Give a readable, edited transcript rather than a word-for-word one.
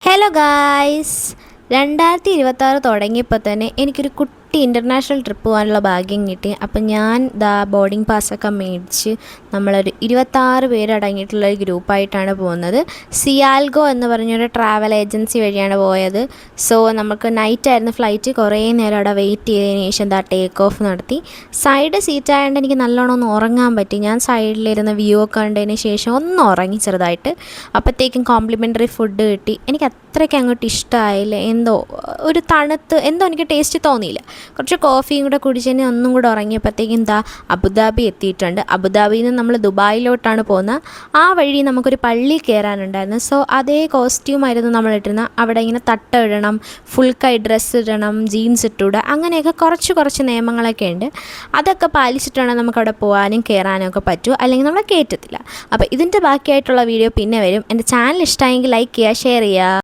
Hello guys, 2026 തുടങ്ങിയപ്പോൾ തന്നെ എനിക്കൊരു കുട്ടി ഇൻ്റർനാഷണൽ ട്രിപ്പ് പോകാനുള്ള ഭാഗ്യം കിട്ടി. അപ്പം ഞാൻ ബോർഡിംഗ് പാസ്സൊക്കെ മേടിച്ച് നമ്മളൊരു 26 പേരടങ്ങിയിട്ടുള്ള ഒരു ഗ്രൂപ്പായിട്ടാണ് പോകുന്നത്. സിയാൽഗോ എന്ന് പറഞ്ഞൊരു ട്രാവൽ ഏജൻസി വഴിയാണ് പോയത്. സോ നമുക്ക് നൈറ്റായിരുന്നു ഫ്ലൈറ്റ്. കുറേ നേരം അവിടെ വെയിറ്റ് ചെയ്തതിന് ശേഷം ടേക്ക് ഓഫ് നടത്തി. സൈഡ് സീറ്റ് ആയതുകൊണ്ട് എനിക്ക് നല്ലോണം ഒന്ന് ഉറങ്ങാൻ പറ്റി. ഞാൻ സൈഡിലിരുന്ന് വ്യൂ ഒക്കെ കണ്ടതിന് ശേഷം ഒന്ന് ഉറങ്ങി ചെറുതായിട്ട്. അപ്പോഴത്തേക്കും കോംപ്ലിമെൻ്ററി ഫുഡ് കിട്ടി. എനിക്ക് അത്രയ്ക്ക് അങ്ങോട്ട് ഇഷ്ടമായില്ല. ഒരു തണുത്ത് എനിക്ക് ടേസ്റ്റ് തോന്നിയില്ല. കുറച്ച് കോഫിയും കൂടെ കുടിച്ചതിന് ഒന്നും കൂടെ ഉറങ്ങിയപ്പോഴത്തേക്കും അബുദാബി എത്തിയിട്ടുണ്ട്. അബുദാബിയിൽ നിന്ന് നമ്മൾ ദുബായിലോട്ടാണ് പോകുന്നത്. ആ വഴി നമുക്കൊരു പള്ളി കയറാനുണ്ടായിരുന്നു. സോ അതേ കോസ്റ്റ്യൂമായിരുന്നു നമ്മൾ ഇട്ടിരുന്നത്. അവിടെ ഇങ്ങനെ തട്ട ഇടണം, ഫുൾ കൈ ഡ്രസ്സ് ഇടണം, ജീൻസ് ഇട്ടൂടെ, അങ്ങനെയൊക്കെ കുറച്ച് നിയമങ്ങളൊക്കെ ഉണ്ട്. അതൊക്കെ പാലിച്ചിട്ടാണ് നമുക്കവിടെ പോകാനും കയറാനും ഒക്കെ പറ്റൂ, അല്ലെങ്കിൽ നമ്മളെ കയറ്റത്തില്ല. അപ്പോൾ ഇതിൻ്റെ ബാക്കിയായിട്ടുള്ള വീഡിയോ പിന്നെ വരും. എൻ്റെ ചാനൽ ഇഷ്ടമായെങ്കിൽ ലൈക്ക് ചെയ്യുക, ഷെയർ ചെയ്യുക.